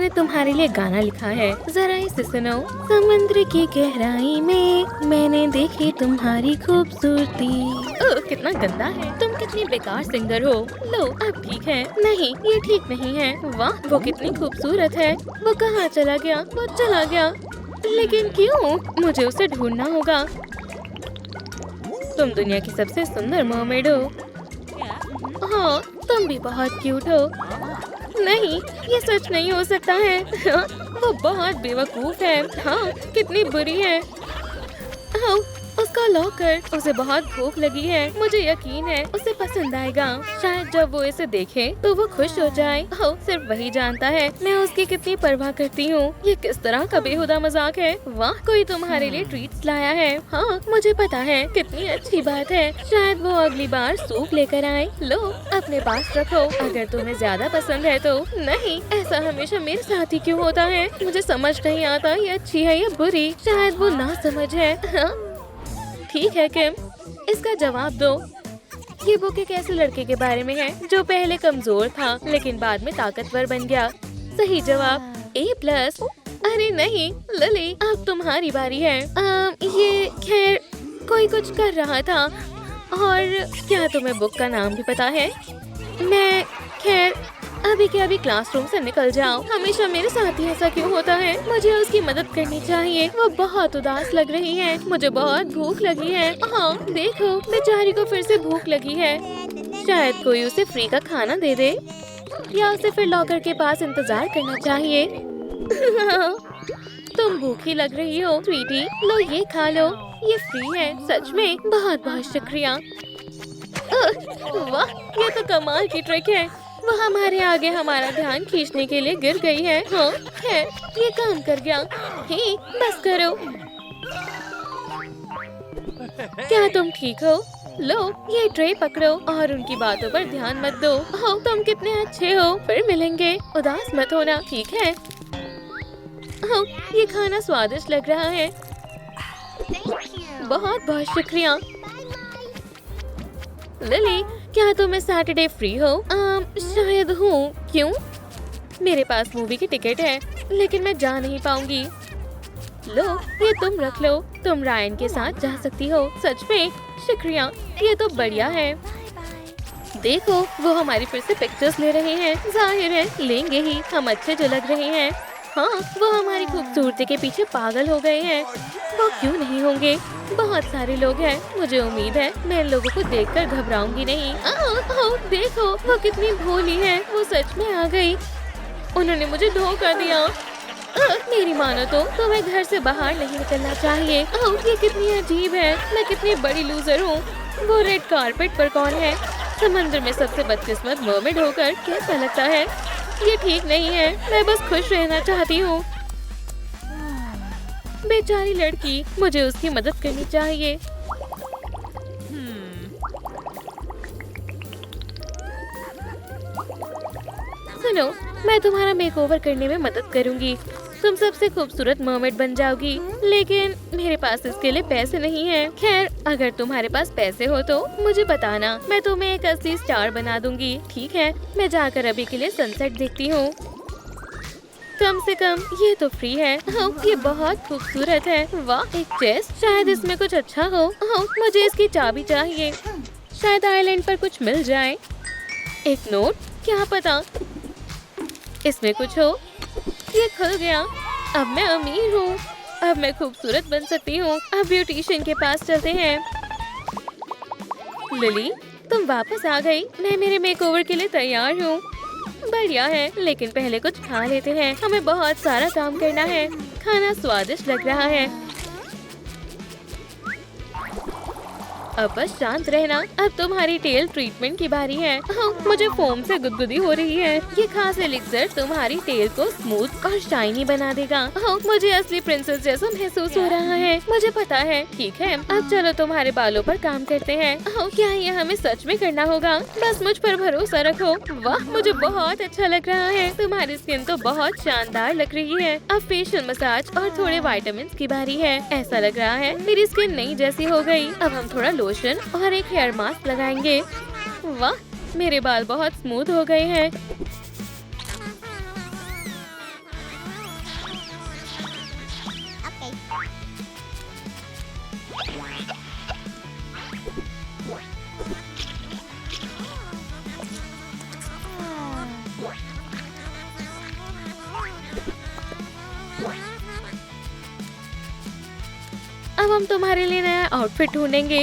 मैंने तुम्हारे लिए गाना लिखा है, जरा इसे सुनो। समुद्र की गहराई में मैंने देखी तुम्हारी खूबसूरती। ओह, कितना गंदा है। तुम कितनी बेकार सिंगर हो। लो अब ठीक है। नहीं, ये ठीक नहीं है। वाह, वो कितनी खूबसूरत है। वो कहाँ चला गया? वो चला गया, लेकिन क्यों? मुझे उसे ढूंढना होगा। तुम दुनिया की सबसे सुंदर मरमेड हो। हाँ, तुम भी बहुत क्यूट हो। नहीं, ये सच नहीं हो सकता है। हाँ, वो बहुत बेवकूफ है। हाँ, कितनी बुरी है। हाँ, उसका लॉकर। उसे बहुत भूख लगी है। मुझे यकीन है उसे पसंद आएगा। शायद जब वो इसे देखे तो वो खुश हो जाए। हाँ, सिर्फ वही जानता है मैं उसकी कितनी परवाह करती हूँ। ये किस तरह का बेहुदा मजाक है। वाह, कोई तुम्हारे लिए ट्रीट्स लाया है। हाँ, मुझे पता है। कितनी अच्छी बात है। शायद वो अगली बार सूप लेकर आए। लो, अपने पास रखो, अगर तुम्हें ज्यादा पसंद है तो। नहीं, ऐसा हमेशा मेरे साथ ही क्यों होता है? मुझे समझ नहीं आता ये अच्छी है या बुरी। शायद वो ना समझ है। हाँ? ठीक है किम, इसका जवाब दो। ये बुक एक ऐसे लड़के के बारे में है जो पहले कमजोर था लेकिन बाद में ताकतवर बन गया। सही जवाब A+। अरे नहीं लिली, अब तुम्हारी बारी है। ये खैर कोई कुछ कर रहा था। और क्या तुम्हें बुक का नाम भी पता है? मैं खैर अभी के अभी क्लासरूम से निकल जाओ। हमेशा मेरे साथ ही ऐसा क्यों होता है? मुझे उसकी मदद करनी चाहिए। वो बहुत उदास लग रही है। मुझे बहुत भूख लगी है। हाँ, देखो, बेचारी को फिर से भूख लगी है। शायद कोई उसे फ्री का खाना दे दे, या उसे फिर लॉकर के पास इंतजार करना चाहिए। तुम भूखी लग रही हो स्वीटी, लो ये खा लो, ये फ्री है। सच में बहुत बहुत शुक्रिया। वाह, ये तो कमाल की ट्रिक है। वो हमारे आगे हमारा ध्यान खींचने के लिए गिर गई है। हाँ, खैर ये काम कर गया। हे, बस करो। क्या तुम ठीक हो? लो, ये ट्रे पकड़ो और उनकी बातों पर ध्यान मत दो। हाँ, तुम कितने अच्छे हो। फिर मिलेंगे। उदास मत होना, ठीक है? हाँ, ये खाना स्वादिष्ट लग रहा है। बहुत बहुत शुक्रिया। लिली, क्या तुम इस सैटरडे फ्री हो? शायद हूँ। क्यों? मेरे पास मूवी की टिकट है लेकिन मैं जा नहीं पाऊंगी। लो, ये तुम रख लो। तुम रायन के साथ जा सकती हो। सच में? शुक्रिया, ये तो बढ़िया है। देखो, वो हमारी फिर से पिक्चर्स ले रहे हैं। जाहिर है लेंगे ही, हम अच्छे जो लग रहे हैं। हाँ, वो हमारी खूबसूरती के पीछे पागल हो गए हैं। वो क्यों नहीं होंगे? बहुत सारे लोग हैं। मुझे उम्मीद है मैं इन लोगों को देखकर घबराऊंगी नहीं। देखो, वो कितनी भोली है। वो सच में आ गई। उन्होंने मुझे धोखा दिया। मेरी मानो तो तुम्हें घर से बाहर नहीं निकलना चाहिए। ये कितनी अजीब है। मैं कितनी बड़ी लूजर हूँ। वो रेड कारपेट पर कौन है? समंदर में सबसे बदकिस्मत मर्मेड होकर कैसा लगता है? ये ठीक नहीं है। मैं बस खुश रहना चाहती हूँ। बेचारी लड़की, मुझे उसकी मदद करनी चाहिए। सुनो, मैं तुम्हारा मेकओवर करने में मदद करूंगी। तुम सबसे खूबसूरत मर्मेड बन जाओगी, लेकिन मेरे पास इसके लिए पैसे नहीं हैं। खैर, अगर तुम्हारे पास पैसे हो तो मुझे बताना, मैं तुम्हें एक असली स्टार बना दूंगी। ठीक है, मैं जाकर अभी के लिए सनसेट देखती हूँ। कम से कम ये तो फ्री है। हाँ, ये बहुत खूबसूरत है। वाह, एक चेस्ट। शायद इसमें कुछ अच्छा हो। हाँ, मुझे इसकी चाबी चाहिए। शायद आइलैंड पर कुछ मिल जाए। एक नोट, क्या पता इसमें कुछ हो। ये खुल गया। अब मैं अमीर हूँ। अब मैं खूबसूरत बन सकती हूँ। अब ब्यूटिशियन के पास चलते हैं। लिली, तुम वापस आ गई। मैं मेरे मेकओवर के लिए तैयार हूँ। बढ़िया है, लेकिन पहले कुछ खा लेते हैं। हमें बहुत सारा काम करना है। खाना स्वादिष्ट लग रहा है। अब बस शांत रहना। अब तुम्हारी टेल ट्रीटमेंट की बारी है। हाँ, मुझे फोम से गुदगुदी हो रही है। ये खास एलिक्सर तुम्हारी टेल को स्मूथ और शाइनी बना देगा। हाँ, मुझे असली प्रिंसेस जैसा महसूस हो रहा है। मुझे पता है। ठीक है, अब चलो तुम्हारे बालों पर काम करते हैं। हाँ, क्या ये हमें सच में करना होगा? बस मुझ पर भरोसा रखो। वाह, मुझे बहुत अच्छा लग रहा है। तुम्हारी स्किन तो बहुत शानदार लग रही है। अब फेशियल मसाज और थोड़े विटामिन की बारी है। ऐसा लग रहा है मेरी स्किन नई जैसी हो गई। अब हम थोड़ा लोशन और एक हेयर मास्क लगाएंगे। वाह, मेरे बाल बहुत स्मूथ हो गए हैं। अब हम तुम्हारे लिए नया आउटफिट ढूंढेंगे।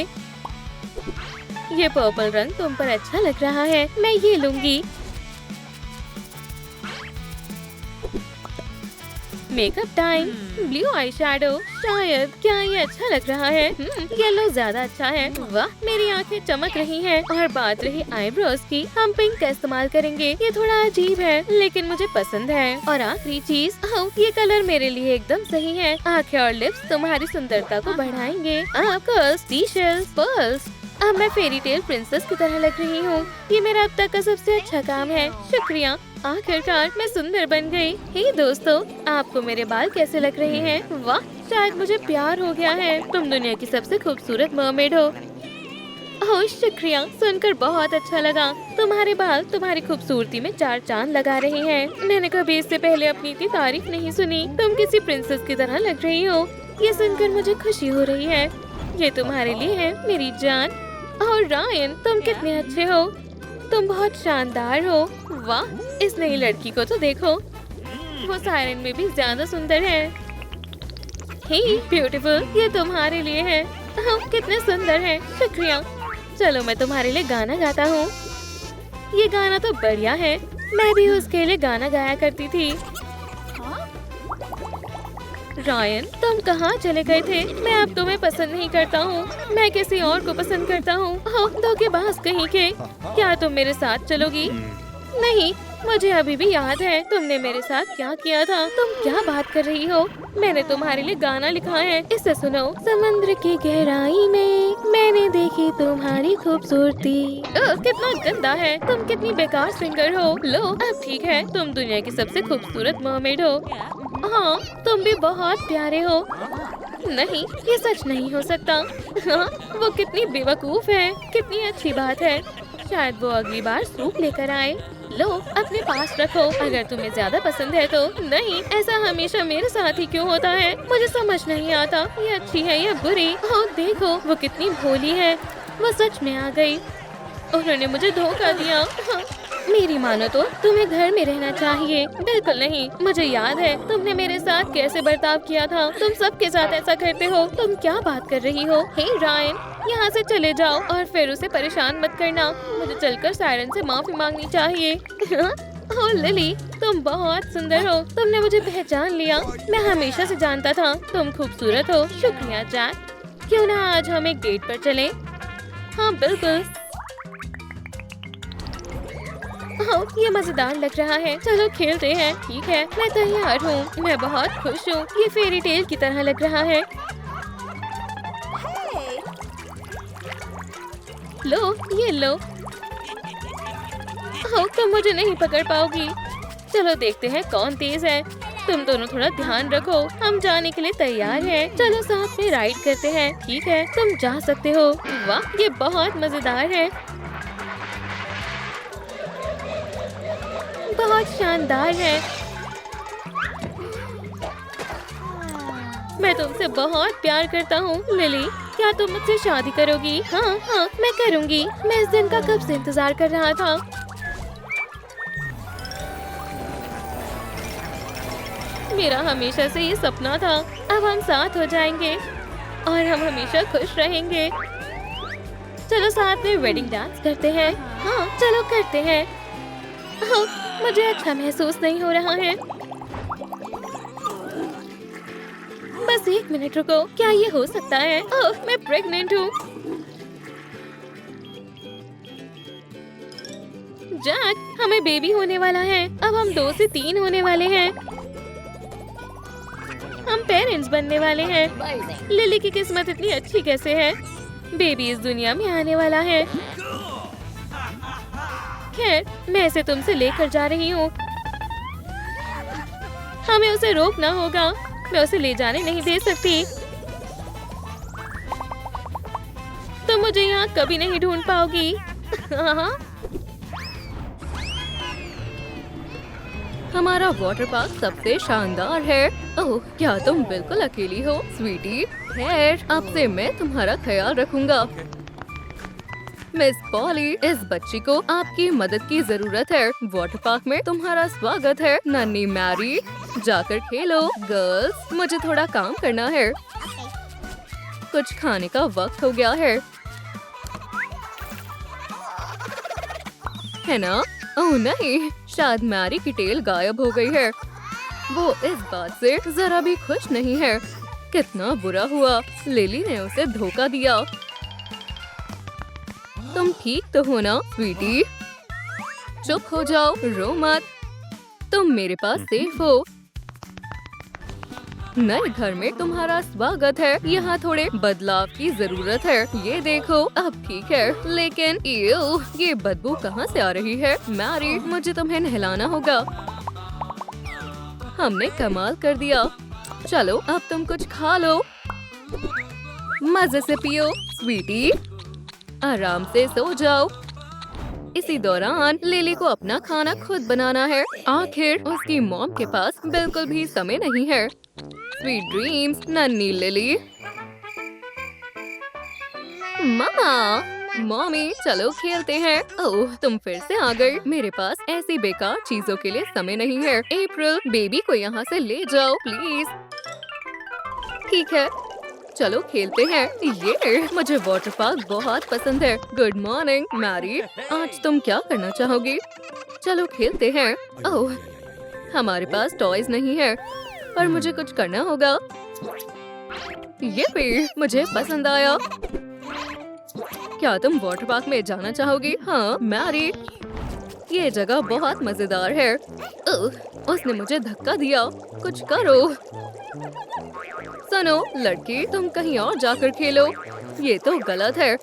ये पर्पल रंग तुम पर अच्छा लग रहा है, मैं ये लूंगी। Makeup time. Blue eye shadow, शायद। क्या ये अच्छा लग रहा है? येलो ज्यादा अच्छा है। वाह, मेरी आंखें चमक रही हैं। और बात रही आईब्रोज की, हम पिंक का इस्तेमाल करेंगे। ये थोड़ा अजीब है लेकिन मुझे पसंद है। और आखिरी चीज, ये कलर मेरे लिए एकदम सही है। आंखें और लिप्स तुम्हारी सुंदरता को बढ़ाएंगे। पर्ल्स। अब मैं फेरी टेल प्रिंसेस की तरह लग रही हूँ। ये मेरा अब तक का सबसे अच्छा काम है। शुक्रिया, आखिरकार मैं सुंदर बन गई। हे दोस्तों, आपको मेरे बाल कैसे लग रहे हैं? वाह, शायद मुझे प्यार हो गया है। तुम दुनिया की सबसे खूबसूरत मर्मेड हो। ओह शुक्रिया, सुनकर बहुत अच्छा लगा। तुम्हारे बाल तुम्हारी खूबसूरती में चार चांद लगा रहे हैं। मैंने कभी इससे पहले अपनी इतनी तारीफ नहीं सुनी। तुम किसी प्रिंसेस की तरह लग रही हो। ये सुनकर मुझे खुशी हो रही है। ये तुम्हारे लिए है मेरी जान। और रायन, तुम कितने अच्छे हो। तुम बहुत शानदार हो। वाह, इस नई लड़की को तो देखो, वो सायरन में भी ज्यादा सुंदर है। हे ब्यूटीफुल, ये तुम्हारे लिए है। हम कितने सुंदर हैं। शुक्रिया। चलो मैं तुम्हारे लिए गाना गाता हूँ। ये गाना तो बढ़िया है। मैं भी उसके लिए गाना गाया करती थी। रायन, तुम कहाँ चले गए थे? मैं अब तुम्हें पसंद नहीं करता हूँ। मैं किसी और को पसंद करता हूँ। धोखेबाज कहीं के। क्या तुम मेरे साथ चलोगी? नहीं, मुझे अभी भी याद है तुमने मेरे साथ क्या किया था। तुम क्या बात कर रही हो? मैंने तुम्हारे लिए गाना लिखा है, इसे सुनो। समुद्र की गहराई में मैंने देखी तुम्हारी खूबसूरती। कितना गंदा है। तुम कितनी बेकार सिंगर हो। लो, अब ठीक है, तुम दुनिया की सबसे खूबसूरत मर्मेड हो। हाँ, तुम भी बहुत प्यारे हो। नहीं, ये सच नहीं हो सकता। हाँ, वो कितनी बेवकूफ है। कितनी अच्छी बात है। शायद वो अगली बार सूप लेकर आए। लो, अपने पास रखो। अगर तुम्हें ज्यादा पसंद है तो। नहीं, ऐसा हमेशा मेरे साथ ही क्यों होता है? मुझे समझ नहीं आता, ये अच्छी है या बुरी। ओह देखो, वो कितनी भोली है। वो सच में आ गई। उन्होंने मुझे धोखा दिया। हाँ, मेरी मानो तो तुम्हें घर में रहना चाहिए। बिल्कुल नहीं। मुझे याद है तुमने मेरे साथ कैसे बर्ताव किया था। तुम सबके साथ ऐसा करते हो। तुम क्या बात कर रही हो? हे रायन, यहाँ से चले जाओ और फिर उसे परेशान मत करना। मुझे चलकर सायरन से माफी मांगनी चाहिए। ओह लिली, तुम बहुत सुंदर हो। तुमने मुझे पहचान लिया। मैं हमेशा से जानता था तुम खूबसूरत हो। शुक्रिया जैक। क्यों ना आज हम एक डेट पर चलें? हाँ बिल्कुल। ये मजेदार लग रहा है। चलो खेलते हैं। ठीक है, मैं तैयार हूँ। मैं बहुत खुश हूँ। ये फेरी टेल की तरह लग रहा है। लो, ये लो। तुम मुझे नहीं पकड़ पाओगी। चलो देखते हैं कौन तेज है। तुम दोनों थोड़ा ध्यान रखो। हम जाने के लिए तैयार हैं। चलो साथ में राइड करते हैं। ठीक है, तुम जा सकते हो। वाह, ये बहुत मजेदार है। बहुत शानदार है। मैं तुमसे बहुत प्यार करता हूँ लिली। क्या तुम मुझसे शादी करोगी? हाँ हाँ, मैं करूँगी। मैं इस दिन का कब से इंतजार कर रहा था। मेरा हमेशा से ये सपना था। अब हम साथ हो जाएंगे और हम हमेशा खुश रहेंगे। चलो साथ में वेडिंग डांस करते हैं। हाँ चलो करते हैं। मुझे अच्छा महसूस नहीं हो रहा है। बस एक मिनट रुको। क्या ये हो सकता है? ओह, मैं प्रेग्नेंट हूँ। जैक, हमें बेबी होने वाला है। अब हम 2 से 3 होने वाले हैं। हम पेरेंट्स बनने वाले हैं। लिली की किस्मत इतनी अच्छी कैसे है? बेबी इस दुनिया में आने वाला है। खैर, मैं इसे तुमसे लेकर जा रही हूँ। हमें उसे रोकना होगा। मैं उसे ले जाने नहीं दे सकती। तुम मुझे यहाँ कभी नहीं ढूंढ पाओगी। हाँ। हमारा वाटर पार्क सबसे शानदार है। ओह, क्या तुम बिल्कुल अकेली हो स्वीटी? खैर, अब से मैं तुम्हारा ख्याल रखूंगा। मिस पॉली, इस बच्ची को आपकी मदद की जरूरत है। वाटर पार्क में तुम्हारा स्वागत है। नन्ही मैरी, जाकर खेलो। गर्ल्स, मुझे थोड़ा काम करना है। कुछ खाने का वक्त हो गया है ना? ओह नहीं, शायद मैरी की टेल गायब हो गई है। वो इस बात से जरा भी खुश नहीं है। कितना बुरा हुआ, लिली ने उसे धोखा दिया। तुम ठीक तो हो ना स्वीटी? चुप हो जाओ, रो मत। तुम मेरे पास सेफ हो। नए घर में तुम्हारा स्वागत है। यहाँ थोड़े बदलाव की जरूरत है। ये देखो, अब ठीक है, लेकिन ये बदबू कहाँ से आ रही है? मैरी, मुझे तुम्हें नहलाना होगा। हमने कमाल कर दिया। चलो अब तुम कुछ खा लो, मजे से पियो। स्वीटी, आराम से सो जाओ। इसी दौरान लिली को अपना खाना खुद बनाना है। आखिर उसकी मॉम के पास बिल्कुल भी समय नहीं है। स्वीट ड्रीम्स नन्ही लिली। मामा, मॉमी, चलो खेलते हैं। ओह, तुम फिर से आ गई। मेरे पास ऐसी बेकार चीजों के लिए समय नहीं है। अप्रैल, बेबी को यहाँ से ले जाओ प्लीज। ठीक है, चलो खेलते हैं। ये मुझे वाटर पार्क बहुत पसंद है। गुड मॉर्निंग मैरी, आज तुम क्या करना चाहोगी? चलो खेलते हैं। ओह, हमारे पास टॉयज नहीं है, पर मुझे कुछ करना होगा। ये भी मुझे पसंद आया। क्या तुम वाटर पार्क में जाना चाहोगी? हाँ मैरी, ये जगह बहुत मजेदार है। उसने मुझे धक्का दिया। कुछ करो। सुनो लड़की, तुम कहीं और जाकर खेलो। ये तो गलत है।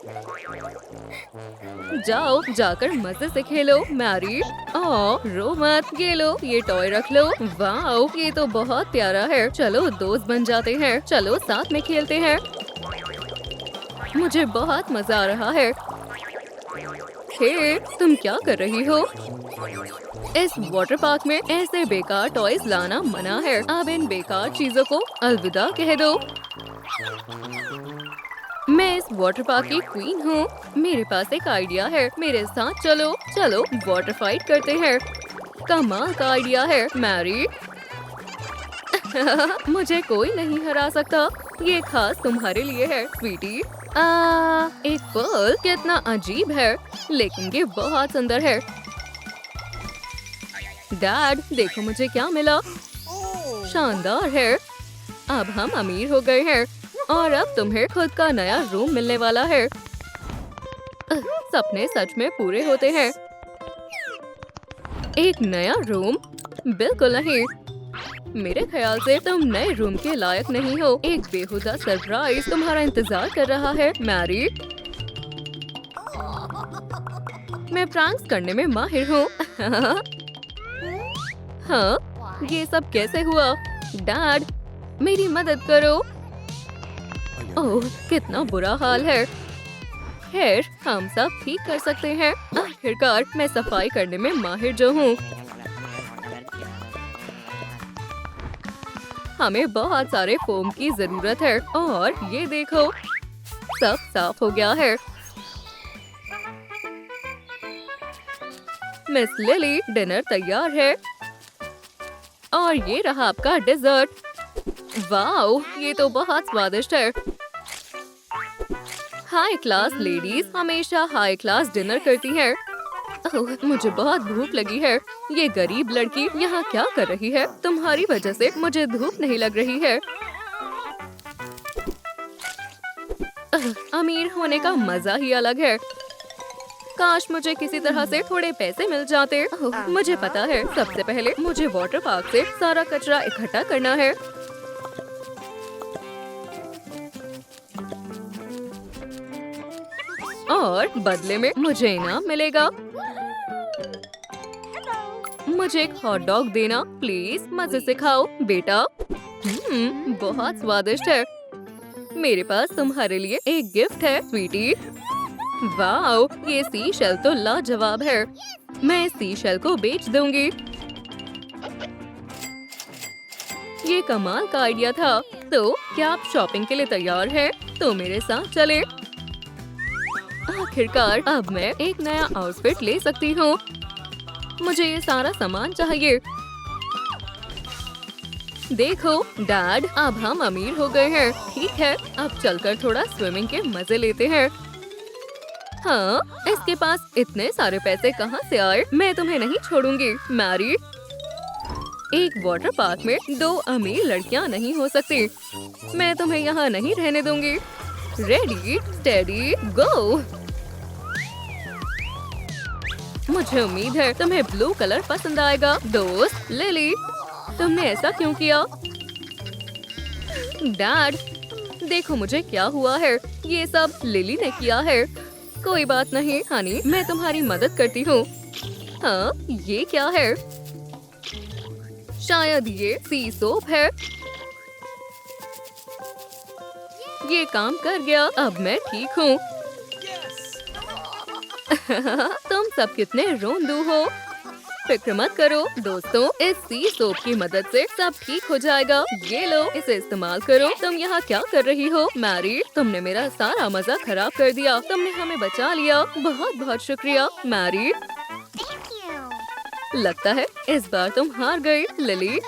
जाओ, जाकर मजे से खेलो। मैरी, रो मत। ये लो, ये टॉय रख लो। वाओ, ये तो बहुत प्यारा है। चलो दोस्त बन जाते हैं। चलो साथ में खेलते हैं। मुझे बहुत मजा आ रहा है। हे, तुम क्या कर रही हो? इस वाटर पार्क में ऐसे बेकार टॉयज लाना मना है। अब इन बेकार चीजों को अलविदा कह दो। मैं इस वाटर पार्क की क्वीन हूँ। मेरे पास एक आइडिया है। मेरे साथ चलो। चलो वाटर फाइट करते हैं। कमाल का आइडिया है मैरी। मुझे कोई नहीं हरा सकता। ये खास तुम्हारे लिए है स्वीटी। एक पर्ल कितना अजीब है, लेकिन ये बहुत सुंदर है। डैड, देखो मुझे क्या मिला। शानदार है। अब हम अमीर हो गए हैं और अब तुम्हें खुद का नया रूम मिलने वाला है। सपने सच में पूरे होते हैं। एक नया रूम? बिल्कुल नहीं। मेरे ख्याल से तुम नए रूम के लायक नहीं हो। एक बेहुदा सरप्राइज तुम्हारा इंतजार कर रहा है मैरी। मैं प्रैंक्स करने में माहिर हूँ। हाँ, ये सब कैसे हुआ? डैड, मेरी मदद करो। ओह, कितना बुरा हाल है। खैर, हम सब ठीक कर सकते हैं। आखिरकार मैं सफाई करने में माहिर जो हूँ। हमें बहुत सारे फोम की जरूरत है और ये देखो, सब साफ हो गया है। मिस लिली, डिनर तैयार है और ये रहा आपका डिजर्ट। वाओ, ये तो बहुत स्वादिष्ट है। हाई क्लास लेडीज हमेशा हाई क्लास डिनर करती हैं। ओह, मुझे बहुत भूख लगी है। ये गरीब लड़की यहाँ क्या कर रही है? तुम्हारी वजह से मुझे धूप नहीं लग रही है। अमीर होने का मजा ही अलग है। काश मुझे किसी तरह से थोड़े पैसे मिल जाते। मुझे पता है, सबसे पहले मुझे वाटर पार्क से सारा कचरा इकट्ठा करना है। और बदले में मुझे इनाम मिलेगा। मुझे एक हॉट डॉग देना प्लीज। मजे से खाओ बेटा। बहुत स्वादिष्ट है। मेरे पास तुम्हारे लिए एक गिफ्ट है स्वीटी। वाओ, ये सी शेल तो लाजवाब है। मैं इस सी शेल को बेच दूंगी। ये कमाल का आइडिया था। तो क्या आप शॉपिंग के लिए तैयार हैं? तो मेरे साथ चलें। आखिरकार अब मैं एक नया आउटफिट ले सकती हूँ। मुझे ये सारा सामान चाहिए। देखो डैड, अब हम अमीर हो गए हैं। ठीक है, अब चलकर थोड़ा स्विमिंग के मजे लेते हैं। हाँ, इसके पास इतने सारे पैसे कहाँ से आए? मैं तुम्हें नहीं छोड़ूंगी मैरी। एक वाटर पार्क में 2 अमीर लड़कियाँ नहीं हो सकती। मैं तुम्हें यहाँ नहीं रहने दूंगी। रेडी, स्टेडी, गो। मुझे उम्मीद है तुम्हें ब्लू कलर पसंद आएगा। दोस्त लिली, तुमने ऐसा क्यों किया? डैड, देखो मुझे क्या हुआ है। ये सब लिली ने किया है। कोई बात नहीं हनी, मैं तुम्हारी मदद करती हूँ। हाँ, ये क्या है? शायद ये सी सोप है। ये काम कर गया, अब मैं ठीक हूँ। तुम सब कितने रोंदू हो। फिक्र मत करो दोस्तों, इस सी सोप की मदद से सब ठीक हो जाएगा। ये लो, इसे इस्तेमाल करो। तुम यहाँ क्या कर रही हो मैरी? तुमने मेरा सारा मजा खराब कर दिया। तुमने हमें बचा लिया। बहुत बहुत शुक्रिया मैरी। लगता है इस बार तुम हार गई लिली।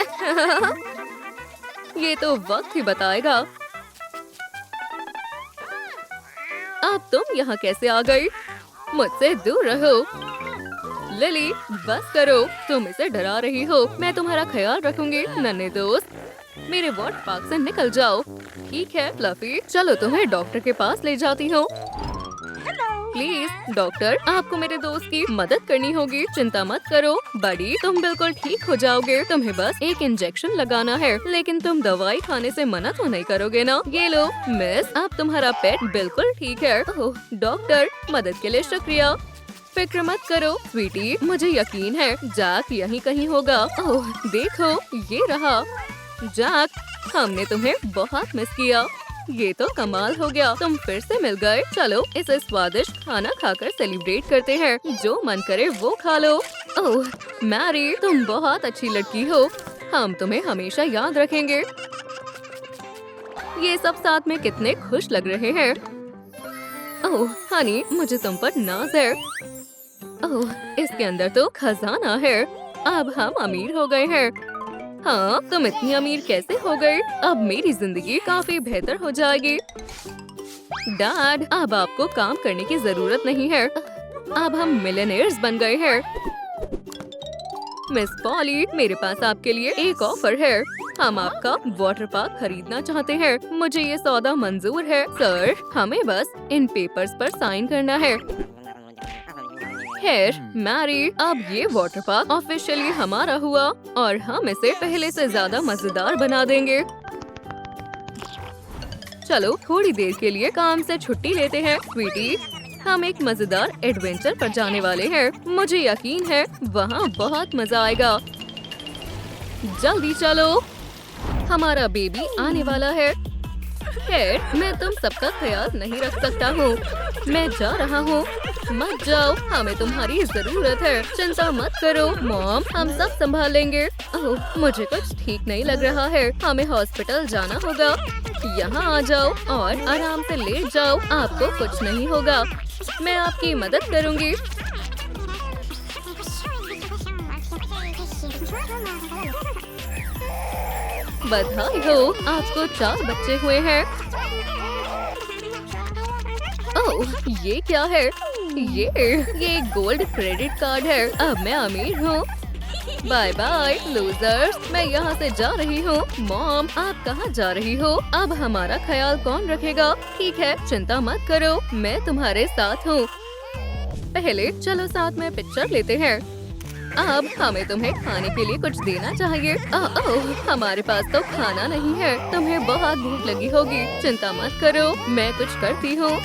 ये तो वक्त ही बताएगा। अब तुम यहाँ कैसे आ गई? मुझसे दूर रहो। लिली, बस करो, तुम इसे डरा रही हो। मैं तुम्हारा ख्याल रखूंगी नन्हे दोस्त। मेरे वाटर पार्क से निकल जाओ। ठीक है फ्लफी, चलो तुम्हें डॉक्टर के पास ले जाती हूँ। प्लीज डॉक्टर, आपको मेरे दोस्त की मदद करनी होगी। चिंता मत करो बड़ी, तुम बिल्कुल ठीक हो जाओगे। तुम्हें बस एक इंजेक्शन लगाना है। लेकिन तुम दवाई खाने से मना तो नहीं करोगे ना? ये लो मिस, अब तुम्हारा पेट बिल्कुल ठीक है। ओह डॉक्टर, मदद के लिए शुक्रिया। फिक्र मत करो स्वीटी, मुझे यकीन है जैक यहीं कहीं होगा। ओह देखो, ये रहा जैक। हमने तुम्हें बहुत मिस किया। ये तो कमाल हो गया, तुम फिर से मिल गए। चलो इसे स्वादिष्ट खाना खाकर सेलिब्रेट करते हैं। जो मन करे वो खा लो। ओह मैरी, तुम बहुत अच्छी लड़की हो। हम तुम्हें हमेशा याद रखेंगे। ये सब साथ में कितने खुश लग रहे हैं। ओह हनी, मुझे तुम पर नाज है। ओह, इसके अंदर तो खजाना है। अब हम अमीर हो गए हैं। हाँ, तुम इतनी अमीर कैसे हो गई? अब मेरी जिंदगी काफी बेहतर हो जाएगी। डैड, अब आपको काम करने की जरूरत नहीं है। अब हम मिलियनेयर्स बन गए हैं। मिस पॉली, मेरे पास आपके लिए एक ऑफर है। हम आपका वाटर पार्क खरीदना चाहते हैं। मुझे ये सौदा मंजूर है सर। हमें बस इन पेपर्स पर साइन करना है। खैर मैरी, अब ये वाटर पार्क ऑफिशियली हमारा हुआ और हम इसे पहले से ज्यादा मजेदार बना देंगे। चलो थोड़ी देर के लिए काम से छुट्टी लेते हैं स्वीटी। हम एक मजेदार एडवेंचर पर जाने वाले हैं। मुझे यकीन है वहाँ बहुत मजा आएगा। जल्दी चलो, हमारा बेबी आने वाला है। खैर, मैं तुम सबका ख्याल नहीं रख सकता हूँ। मैं जा रहा हूँ। मत जाओ, हमें तुम्हारी जरूरत है। चिंता मत करो मॉम, हम सब संभाल लेंगे। ओह, मुझे कुछ ठीक नहीं लग रहा है। हमें हॉस्पिटल जाना होगा। यहाँ आ जाओ और आराम से लेट जाओ। आपको कुछ नहीं होगा। मैं आपकी मदद करूँगी। बधाई हो, आपको 4 बच्चे हुए हैं। ओह, ये क्या है? ये गोल्ड क्रेडिट कार्ड है। अब मैं अमीर हूँ। बाय बाय लूजर्स, मैं यहाँ से जा रही हूँ। मॉम, आप कहाँ जा रही हो? अब हमारा ख्याल कौन रखेगा? ठीक है, चिंता मत करो, मैं तुम्हारे साथ हूँ। पहले चलो साथ में पिक्चर लेते हैं। अब हमें तुम्हें खाने के लिए कुछ देना चाहिए। ओह, हमारे पास तो खाना नहीं है। तुम्हें बहुत भूख लगी होगी। चिंता मत करो, मैं कुछ करती हूँ।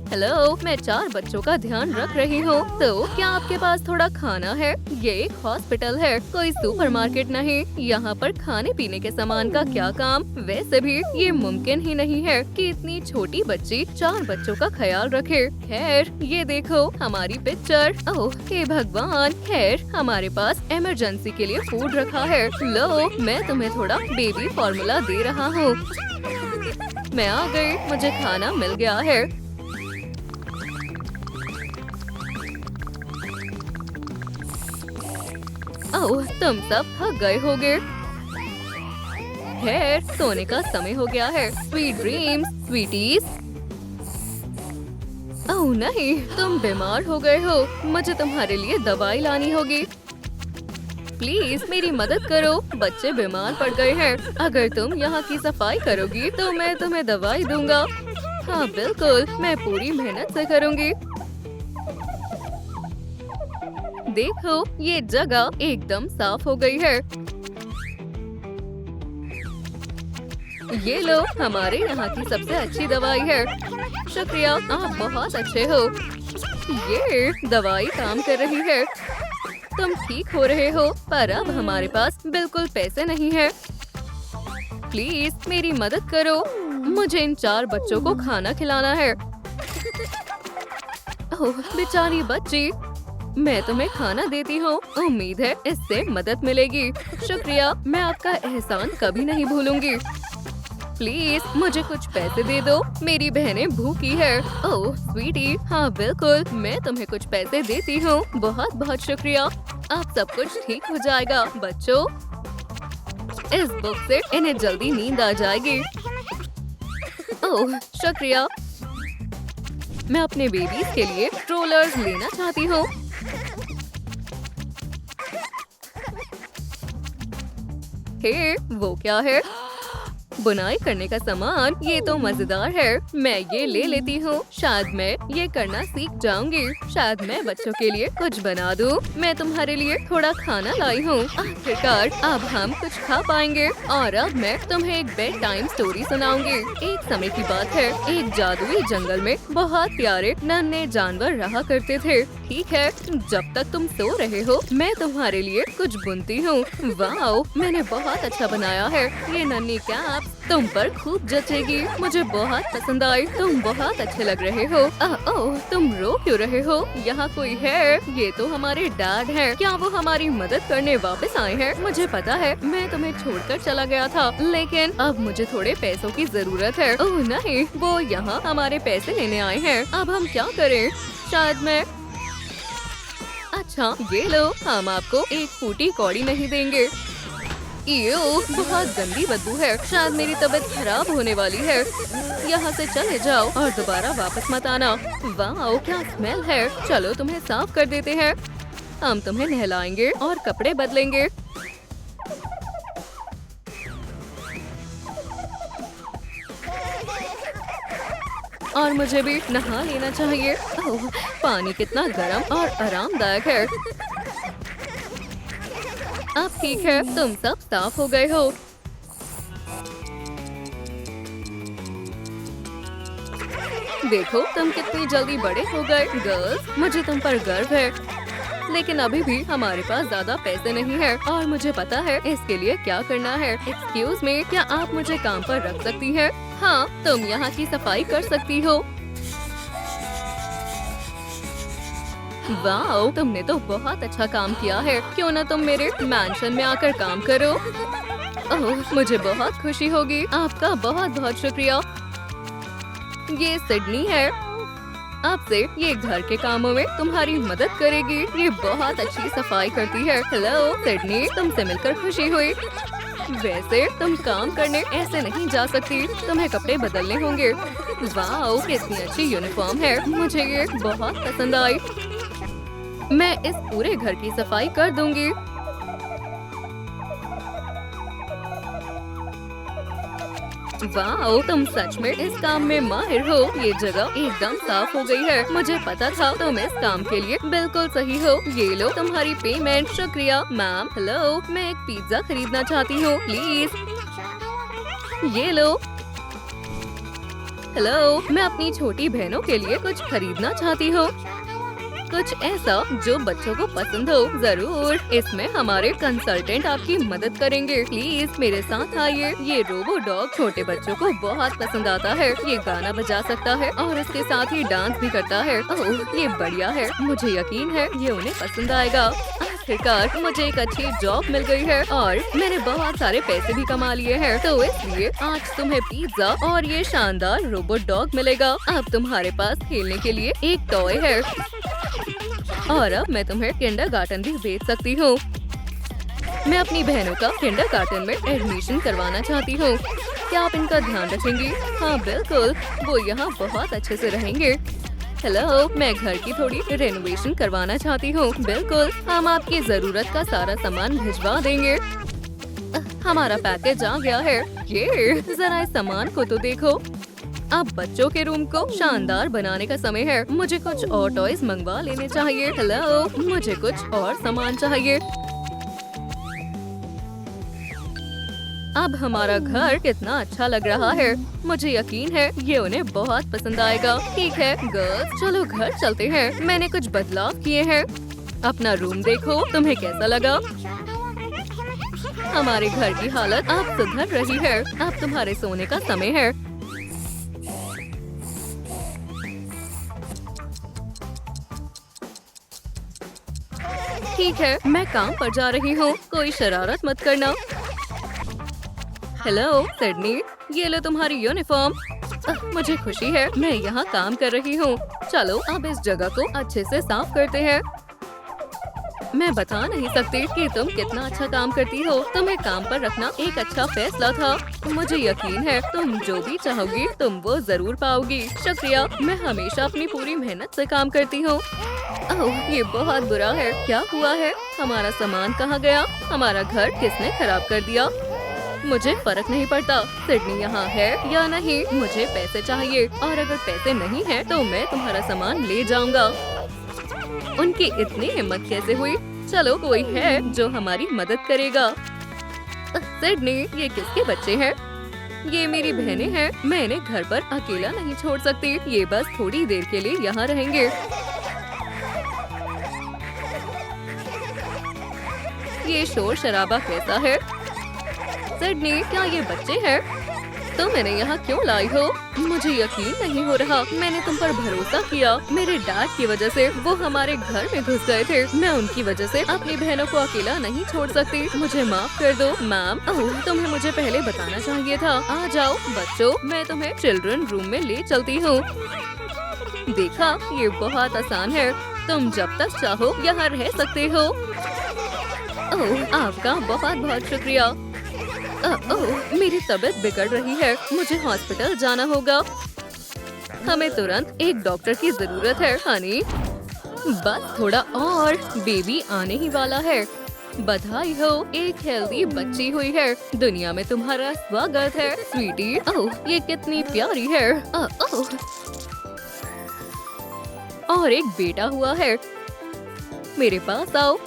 हेलो, मैं 4 बच्चों का ध्यान रख रही हूँ। तो क्या आपके पास थोड़ा खाना है? ये एक हॉस्पिटल है, कोई सुपरमार्केट नहीं। यहाँ पर खाने पीने के सामान का क्या काम? वैसे भी ये मुमकिन ही नहीं है कि इतनी छोटी बच्ची 4 बच्चों का ख्याल रखे। खैर, ये देखो हमारी पिक्चर। ओह हे भगवान। खैर, हमारे पास इमरजेंसी के लिए फूड रखा है। लो, मैं तुम्हें थोड़ा बेबी फॉर्मूला दे रहा हूँ। मैं आ गई, मुझे खाना मिल गया है। ओह, तुम सब थक गए होगे। है, सोने का समय हो गया है। Sweet dreams स्वीटीज। ओह नहीं, तुम बीमार हो गए हो। मुझे तुम्हारे लिए दवाई लानी होगी। प्लीज मेरी मदद करो, बच्चे बीमार पड़ गए हैं। अगर तुम यहाँ की सफाई करोगी तो मैं तुम्हें दवाई दूंगा। हाँ बिल्कुल, मैं पूरी मेहनत से करूँगी। देखो, ये जगह एकदम साफ हो गई है। ये लो, हमारे यहाँ की सबसे अच्छी दवाई है। शुक्रिया, आप बहुत अच्छे हो। ये दवाई काम कर रही है। तुम ठीक हो रहे हो, पर अब हमारे पास बिल्कुल पैसे नहीं है। प्लीज मेरी मदद करो, मुझे इन 4 बच्चों को खाना खिलाना है। ओह बेचारी बच्ची, मैं तुम्हें खाना देती हूँ। उम्मीद है इससे मदद मिलेगी। शुक्रिया, मैं आपका एहसान कभी नहीं भूलूंगी। प्लीज मुझे कुछ पैसे दे दो, मेरी बहनें भूखी है। ओह स्वीटी, हाँ बिल्कुल, मैं तुम्हें कुछ पैसे देती हूँ। बहुत बहुत शुक्रिया, अब सब कुछ ठीक हो जाएगा। बच्चों, इस बुक से इन्हें जल्दी नींद आ जाएगी। ओह शुक्रिया, मैं अपने बेबीज के लिए स्ट्रोलर्स लेना चाहती हूँ। हे, वो क्या है? बुनाई करने का सामान, ये तो मजेदार है। मैं ये ले लेती हूँ। शायद मैं ये करना सीख जाऊंगी। शायद मैं बच्चों के लिए कुछ बना दूँ। मैं तुम्हारे लिए थोड़ा खाना लाई हूँ। आखिरकार अब हम कुछ खा पाएंगे। और अब मैं तुम्हें एक बेड टाइम स्टोरी सुनाऊंगी। एक समय की बात है, एक जादुई जंगल में बहुत प्यारे नन्हे जानवर रहा करते थे। ठीक है, जब तक तुम सो रहे हो मैं तुम्हारे लिए कुछ बुनती हूँ। वाओ, मैंने बहुत अच्छा बनाया है। ये नन्ही कैप तुम पर खूब जचेगी। मुझे बहुत पसंद आई। तुम बहुत अच्छे लग रहे हो। ओह, तुम रो क्यों रहे हो? यहाँ कोई है? ये तो हमारे डैड हैं। क्या वो हमारी मदद करने वापस आए हैं? मुझे पता है, मैं तुम्हें छोड़कर चला गया था, लेकिन अब मुझे थोड़े पैसों की जरूरत है। ओह नहीं, वो यहाँ हमारे पैसे लेने आए हैं। अब हम क्या करें? शायद मैं अच्छा ये लो, हम आपको एक फूटी कौड़ी नहीं देंगे। इयो, बहुत गंदी बदबू है। शायद मेरी तबीयत खराब होने वाली है। यहाँ से चले जाओ और दोबारा वापस मत आना। वाह क्या स्मेल है। चलो तुम्हें साफ कर देते हैं। हम तुम्हें नहलाएंगे और कपड़े बदलेंगे। और मुझे भी नहा लेना चाहिए। ओह, पानी कितना गर्म और आरामदायक है। अब ठीक है, तुम सब साफ हो गए हो। देखो तुम कितनी जल्दी बड़े हो गए। गर्ल्स, मुझे तुम पर गर्व है, लेकिन अभी भी हमारे पास ज्यादा पैसे नहीं है और मुझे पता है इसके लिए क्या करना है। एक्सक्यूज मी, क्या आप मुझे काम पर रख सकती हैं? हाँ, तुम यहाँ की सफाई कर सकती हो। वाओ, तुमने तो बहुत अच्छा काम किया है। क्यों ना तुम मेरे मैंशन में आकर काम करो। ओह, मुझे बहुत खुशी होगी। आपका बहुत बहुत शुक्रिया। ये सिडनी है। अब से ये घर के कामों में तुम्हारी मदद करेगी। ये बहुत अच्छी सफाई करती है। हेलो सिडनी, तुमसे मिलकर खुशी हुई। वैसे तुम काम करने ऐसे नहीं जा सकती, तुम्हें कपड़े बदलने होंगे। वाओ, कितनी अच्छी यूनिफॉर्म है। मुझे ये बहुत पसंद आई। मैं इस पूरे घर की सफाई कर दूंगी। वाओ, तुम सच में इस काम में माहिर हो। ये जगह एकदम साफ हो गई है। मुझे पता था तुम इस काम के लिए बिल्कुल सही हो। ये लो तुम्हारी पेमेंट। शुक्रिया मैम। हेलो, मैं एक पिज्जा खरीदना चाहती हूँ, प्लीज। ये लो। हेलो, मैं अपनी छोटी बहनों के लिए कुछ खरीदना चाहती हूँ। कुछ ऐसा जो बच्चों को पसंद हो। जरूर, इसमें हमारे कंसल्टेंट आपकी मदद करेंगे। प्लीज मेरे साथ आइए। ये रोबो डॉग छोटे बच्चों को बहुत पसंद आता है। ये गाना बजा सकता है और इसके साथ ही डांस भी करता है। ओह, ये बढ़िया है। मुझे यकीन है ये उन्हें पसंद आएगा। आखिरकार मुझे एक अच्छी जॉब मिल गई है और मैंने बहुत सारे पैसे भी कमा लिए हैं। तो इसलिए आज तुम्हें पिज्जा और ये शानदार रोबोट डॉग मिलेगा। अब तुम्हारे पास खेलने के लिए एक टॉय है और अब मैं तुम्हें किंडरगार्टन भी भेज सकती हूँ। मैं अपनी बहनों का किंडरगार्टन में एडमिशन करवाना चाहती हूँ। क्या आप इनका ध्यान रखेंगी? हाँ बिल्कुल, वो यहाँ बहुत अच्छे से रहेंगे। हेलो, मैं घर की थोड़ी रेनोवेशन करवाना चाहती हूँ। बिल्कुल, हम आपकी जरूरत का सारा सामान भिजवा देंगे। हमारा पैकेज आ गया है। ये जरा इस सामान को तो देखो। अब बच्चों के रूम को शानदार बनाने का समय है। मुझे कुछ और टॉयज मंगवा लेने चाहिए। हेलो, मुझे कुछ और सामान चाहिए। अब हमारा घर कितना अच्छा लग रहा है। मुझे यकीन है ये उन्हें बहुत पसंद आएगा। ठीक है गर्ल्स, चलो घर चलते हैं। मैंने कुछ बदलाव किए हैं। अपना रूम देखो, तुम्हें कैसा लगा? हमारे घर की हालत अब सुधर रही है। अब तुम्हारे सोने का समय है। ठीक है, मैं काम पर जा रही हूँ। कोई शरारत मत करना। हेलो सिडनी, ये लो तुम्हारी यूनिफॉर्म। मुझे खुशी है, मैं यहाँ काम कर रही हूँ। चलो अब इस जगह को अच्छे से साफ करते हैं। मैं बता नहीं सकती कि तुम कितना अच्छा काम करती हो। तुम्हें काम पर रखना एक अच्छा फैसला था। मुझे यकीन है तुम जो भी चाहोगी तुम वो जरूर पाओगी। शुक्रिया, मैं हमेशा अपनी पूरी मेहनत से काम करती हूँ। ओह, ये बहुत बुरा है। क्या हुआ है? हमारा सामान कहाँ गया? हमारा घर किसने खराब कर दिया? मुझे फर्क नहीं पड़ता सिडनी यहाँ है या नहीं। मुझे पैसे चाहिए और अगर पैसे नहीं है तो मैं तुम्हारा सामान ले जाऊंगा। उनकी इतनी हिम्मत कैसे हुई? चलो कोई है जो हमारी मदद करेगा। सिडनी, ये किसके बच्चे हैं? ये मेरी बहनें हैं। मैं इन्हें घर पर अकेला नहीं छोड़ सकती। ये बस थोड़ी देर के लिए यहाँ रहेंगे। ये शोर शराबा कैसा है? सिडनी, क्या ये बच्चे हैं? तुम इन्हें यहाँ क्यों लाई हो? मुझे यकीन नहीं हो रहा। मैंने तुम पर भरोसा किया। मेरे डैड की वजह से वो हमारे घर में घुस गए थे। मैं उनकी वजह से अपनी बहनों को अकेला नहीं छोड़ सकती। मुझे माफ कर दो मैम। ओह, तुम्हें मुझे पहले बताना चाहिए था। आ जाओ बच्चों, मैं तुम्हें चिल्ड्रन रूम में ले चलती हूँ। देखा, ये बहुत आसान है। तुम जब तक चाहो यहाँ रह सकते हो। ओह, आपका बहुत बहुत शुक्रिया। ओह, मेरी तबीयत बिगड़ रही है। मुझे हॉस्पिटल जाना होगा। हमें तुरंत एक डॉक्टर की जरूरत है हनी। बस थोड़ा और, बेबी आने ही वाला है। बधाई हो, एक हेल्दी बच्ची हुई है। दुनिया में तुम्हारा स्वागत है स्वीटी। ओह, ये कितनी प्यारी है। ओह, और एक बेटा हुआ है। मेरे पास आओ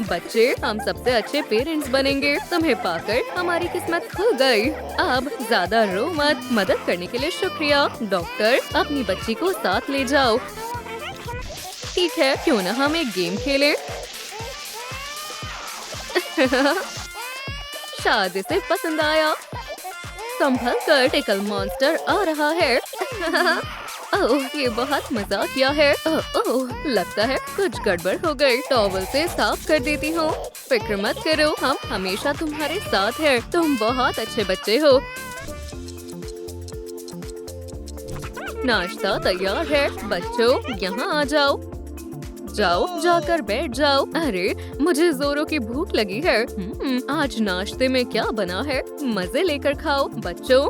बच्चे, हम सबसे अच्छे पेरेंट्स बनेंगे। तुम्हें पाकर हमारी किस्मत खुल गई। अब ज्यादा रो मत। मदद करने के लिए शुक्रिया। डॉक्टर, अपनी बच्ची को साथ ले जाओ। ठीक है, क्यों ना हम एक गेम खेलें? शायद इसे पसंद आया। संभल कर, टिकल मॉन्स्टर आ रहा है। ओह, ये बहुत मजाकिया है। ओह, लगता है कुछ गड़बड़ हो गई। टॉवल से साफ कर देती हूँ। फिक्र मत करो, हम हमेशा तुम्हारे साथ हैं। तुम बहुत अच्छे बच्चे हो। नाश्ता तैयार है। बच्चों, यहाँ आ जाओ। जाओ, जाकर बैठ जाओ। अरे, मुझे जोरों की भूख लगी है। आज नाश्ते में क्या बना है? मजे लेकर खाओ बच्चों।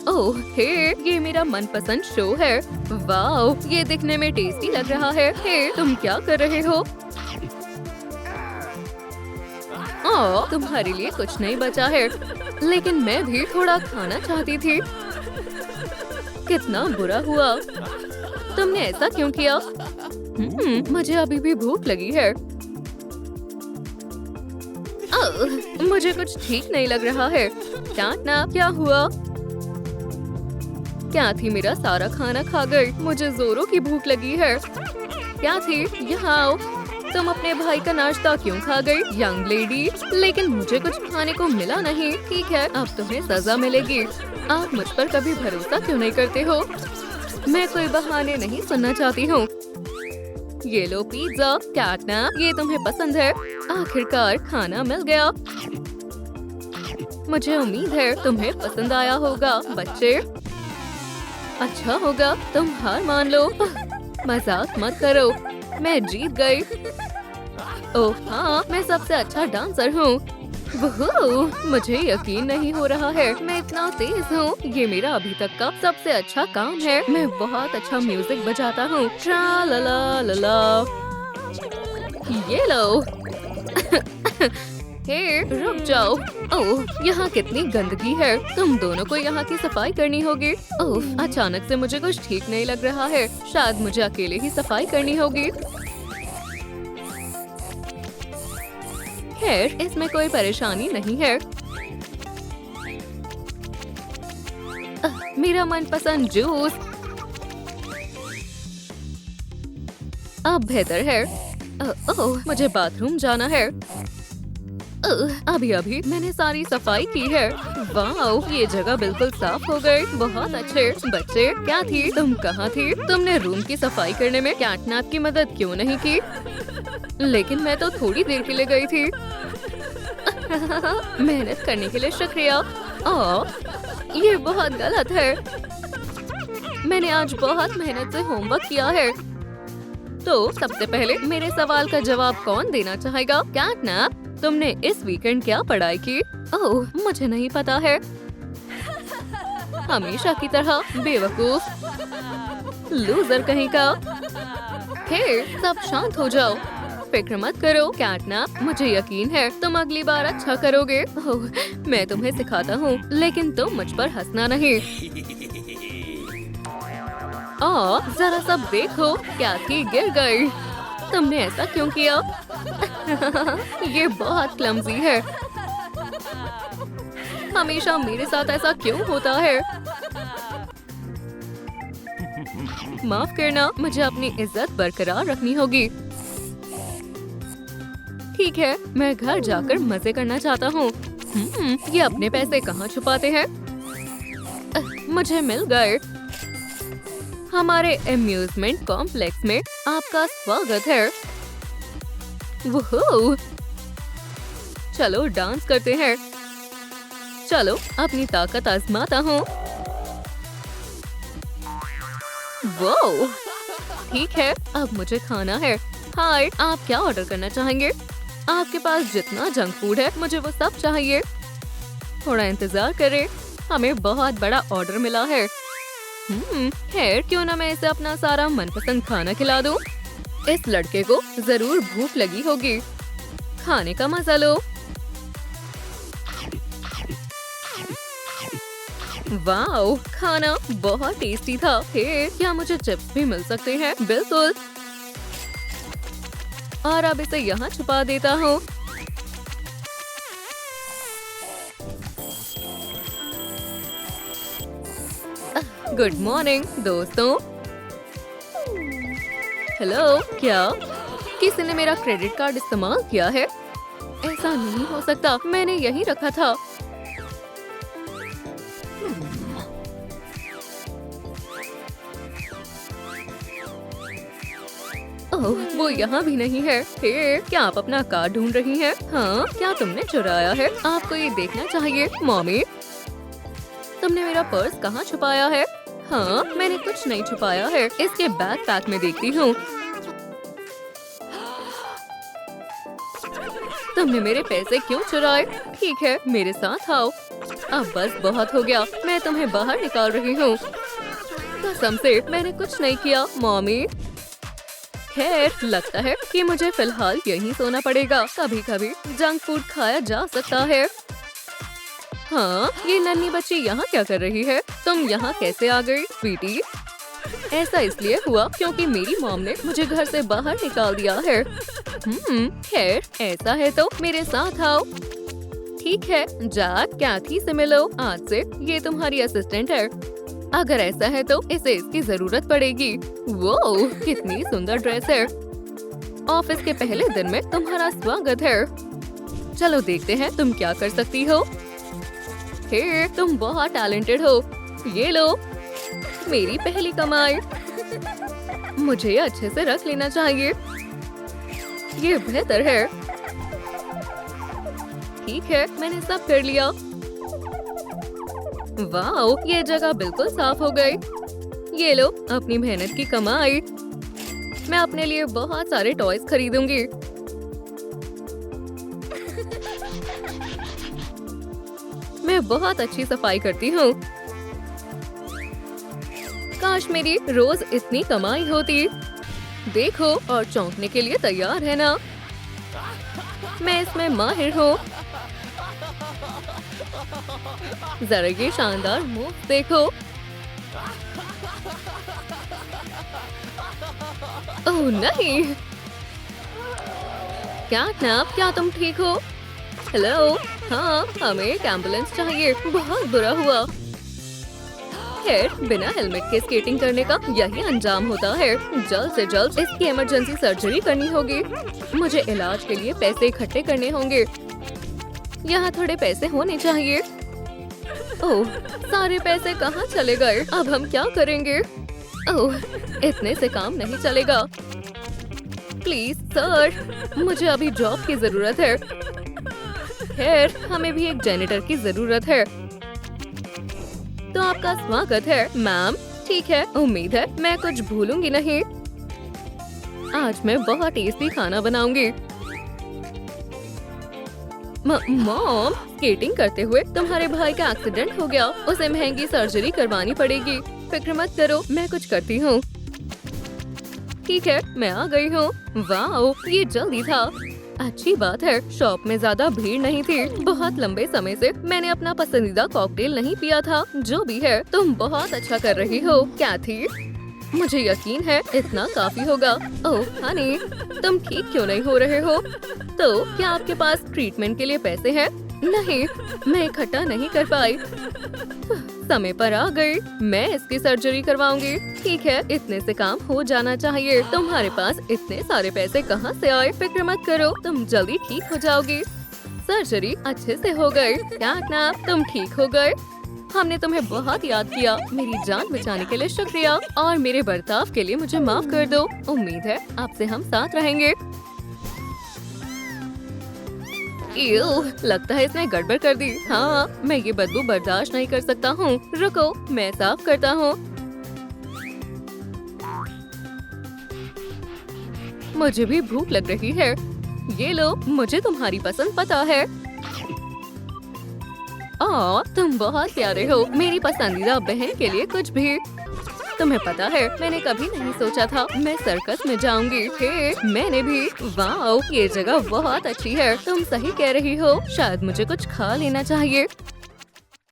ओह हे, ये मेरा मनपसंद शो है। वाह, ये दिखने में टेस्टी लग रहा है। हे, तुम क्या कर रहे हो? ओह, तुम्हारे लिए कुछ नहीं बचा है, लेकिन मैं भी थोड़ा खाना चाहती थी। कितना बुरा हुआ। तुमने ऐसा क्यों किया? मुझे अभी भी भूख लगी है। मुझे कुछ ठीक नहीं लग रहा है। टाटना, क्या हुआ? क्या थी, मेरा सारा खाना खा गई। मुझे जोरों की भूख लगी है। क्या थी? यहाँ आओ। तुम अपने भाई का नाश्ता क्यों खा गई यंग लेडी? लेकिन मुझे कुछ खाने को मिला नहीं। ठीक है, अब तुम्हें सजा मिलेगी। आप मुझ पर कभी भरोसा क्यों नहीं करते हो? मैं कोई बहाने नहीं सुनना चाहती हूँ। ये लो पिज्जा। कैटना, ये तुम्हें पसंद है? आखिरकार खाना मिल गया। मुझे उम्मीद है तुम्हें पसंद आया होगा बच्चे। अच्छा होगा तुम हार मान लो। मजाक मत करो, मैं जीत गई। ओह हाँ, मैं सबसे अच्छा डांसर हूँ। वुहू, मुझे यकीन नहीं हो रहा है, मैं इतना तेज हूँ। ये मेरा अभी तक का सबसे अच्छा काम है। मैं बहुत अच्छा म्यूजिक बजाता हूँ। ट्रा ला ला ला ला। ये लो। हे, रुक जाओ। ओह, यहाँ कितनी गंदगी है। तुम दोनों को यहाँ की सफाई करनी होगी। ओह, अचानक से मुझे कुछ ठीक नहीं लग रहा है। शायद मुझे अकेले ही सफाई करनी होगी। खैर, इसमें कोई परेशानी नहीं है। मेरा मनपसंद जूस। अब बेहतर है। ओह, मुझे बाथरूम जाना है। अभी अभी मैंने सारी सफाई की है। वाह, ये जगह बिल्कुल साफ हो गई। बहुत अच्छे। बच्चे, क्या थी? तुम कहाँ थी? तुमने रूम की सफाई करने में कैटनैप की मदद क्यों नहीं की? लेकिन मैं तो थोड़ी देर के लिए गई थी। मेहनत करने के लिए शुक्रिया। ये बहुत गलत है। मैंने आज बहुत मेहनत से होमवर्क किया है। तो सबसे पहले मेरे सवाल का जवाब कौन देना चाहेगा? कैटनैप, तुमने इस वीकेंड क्या पढ़ाई की? ओह, मुझे नहीं पता है। हमेशा की तरह बेवकूफ, लूजर कहीं का। हे, सब शांत हो जाओ। फिक्र मत करो कैटनैप, मुझे यकीन है तुम अगली बार अच्छा करोगे। ओह, मैं तुम्हें सिखाता हूँ, लेकिन तुम मुझ पर हंसना नहीं। जरा सब देखो, क्या थी गिर गई। तुमने ऐसा क्यों किया? ये बहुत क्लमजी है। हमेशा मेरे साथ ऐसा क्यों होता है? माफ करना, मुझे अपनी इज्जत बरकरार रखनी होगी। ठीक है, मैं घर जाकर मजे करना चाहता हूँ। ये अपने पैसे कहाँ छुपाते हैं? मुझे मिल गए। हमारे अम्यूजमेंट कॉम्प्लेक्स में आपका स्वागत है। वुहू! चलो डांस करते हैं। चलो अपनी ताकत आजमाता हूँ। वो ठीक है, अब मुझे खाना है। हाय, आप क्या ऑर्डर करना चाहेंगे? आपके पास जितना जंक फूड है, मुझे वो सब चाहिए। थोड़ा इंतजार करें, हमें बहुत बड़ा ऑर्डर मिला है। खैर, क्यों ना मैं इसे अपना सारा मनपसंद खाना खिला दूं? इस लड़के को जरूर भूख लगी होगी। खाने का मजा लो। वाओ, खाना बहुत टेस्टी था। हे, क्या मुझे चिप्स भी मिल सकते हैं? बिल्कुल। और अब इसे यहाँ छुपा देता हूँ। गुड मॉर्निंग दोस्तों। हेलो, क्या किसी ने मेरा क्रेडिट कार्ड इस्तेमाल किया है? ऐसा नहीं हो सकता, मैंने यहीं रखा था। ओह, वो यहाँ भी नहीं है। हे, क्या आप अपना कार्ड ढूंढ रही हैं? हाँ, क्या तुमने चुराया है? आपको ये देखना चाहिए। मॉमी, तुमने मेरा पर्स कहाँ छुपाया है? हाँ, मैंने कुछ नहीं छुपाया है। इसके बैकपैक में देखती हूँ। तुमने मेरे पैसे क्यों चुराए? ठीक है, मेरे साथ आओ। अब बस बहुत हो गया, मैं तुम्हें बाहर निकाल रही हूँ। कसम से मैंने कुछ नहीं किया मॉमी। खैर, लगता है कि मुझे फिलहाल यहीं सोना पड़ेगा। कभी कभी जंक फूड खाया जा सकता है। हाँ, ये नन्ही बच्ची यहाँ क्या कर रही है? तुम यहाँ कैसे आ गई, स्वीटी? ऐसा इसलिए हुआ क्योंकि मेरी मॉम ने मुझे घर से बाहर निकाल दिया है। खैर, ऐसा है तो मेरे साथ आओ। ठीक है, जैक, कैथी से मिलो। आज से ये तुम्हारी असिस्टेंट है। अगर ऐसा है तो इसे इसकी जरूरत पड़ेगी। वो कितनी सुंदर ड्रेस है। ऑफिस के पहले दिन में तुम्हारा स्वागत है। चलो देखते हैं तुम क्या कर सकती हो। हे, तुम बहुत टैलेंटेड हो। ये लो, मेरी पहली कमाई। मुझे अच्छे से रख लेना चाहिए। ये बेहतर है। ठीक है, मैंने सब कर लिया। वाओ, ये जगह बिल्कुल साफ हो गई। ये लो अपनी मेहनत की कमाई। मैं अपने लिए बहुत सारे टॉयज खरीदूंगी। मैं बहुत अच्छी सफाई करती हूँ। काश मेरी रोज इतनी कमाई होती। देखो, और चौंकने के लिए तैयार है ना? मैं इसमें माहिर हूँ। जरा ये शानदार मूव देखो। ओह नहीं! कैटनैप, क्या तुम ठीक हो? हेलो, हाँ, हमें एक एम्बुलेंस चाहिए। बहुत बुरा हुआ। खैर, बिना हेलमेट के स्केटिंग करने का यही अंजाम होता है। जल्द से जल्द इसकी इमरजेंसी सर्जरी करनी होगी। मुझे इलाज के लिए पैसे इकट्ठे करने होंगे। यहाँ थोड़े पैसे होने चाहिए। ओह, सारे पैसे कहाँ चले गए? अब हम क्या करेंगे? ओह, इतने से काम नहीं चलेगा। प्लीज सर, मुझे अभी जॉब की जरूरत है। खैर, हमें भी एक जैनिटर की जरूरत है। तो आपका स्वागत है मैम। ठीक है, उम्मीद है मैं कुछ भूलूंगी नहीं। आज मैं बहुत टेस्टी खाना बनाऊंगी। मॉम, स्केटिंग करते हुए तुम्हारे भाई का एक्सीडेंट हो गया। उसे महंगी सर्जरी करवानी पड़ेगी। फिक्र मत करो, मैं कुछ करती हूँ। ठीक है, मैं आ गई हूँ। वाह, ये जल्दी था। अच्छी बात है, शॉप में ज्यादा भीड़ नहीं थी। बहुत लंबे समय से मैंने अपना पसंदीदा कॉकटेल नहीं पिया था। जो भी है, तुम बहुत अच्छा कर रही हो कैथी। मुझे यकीन है इतना काफी होगा। ओह हनी, तुम ठीक क्यों नहीं हो रहे हो? तो क्या आपके पास ट्रीटमेंट के लिए पैसे हैं? नहीं, मैं इकट्ठा नहीं कर पाई। समय पर आ गई। मैं इसकी सर्जरी करवाऊंगी। ठीक है, इतने से काम हो जाना चाहिए। तुम्हारे पास इतने सारे पैसे कहाँ से आए? फिक्र मत करो, तुम जल्दी ठीक हो जाओगी। सर्जरी अच्छे से हो गई। कैटनैप, तुम ठीक हो गए। हमने तुम्हें बहुत याद किया। मेरी जान बचाने के लिए शुक्रिया और मेरे बर्ताव के लिए मुझे माफ कर दो। उम्मीद है आपसे हम साथ रहेंगे। लगता है इसने गड़बड़ कर दी। हाँ, मैं ये बदबू बर्दाश्त नहीं कर सकता हूँ। रुको, मैं साफ करता हूँ। मुझे भी भूख लग रही है। ये लो, मुझे तुम्हारी पसंद पता है। तुम बहुत प्यारे हो। मेरी पसंदीदा बहन के लिए कुछ भी। तुम्हें पता है, मैंने कभी नहीं सोचा था मैं सर्कस में जाऊंगी। हे, मैंने भी। वाह, ये जगह बहुत अच्छी है। तुम सही कह रही हो। शायद मुझे कुछ खा लेना चाहिए।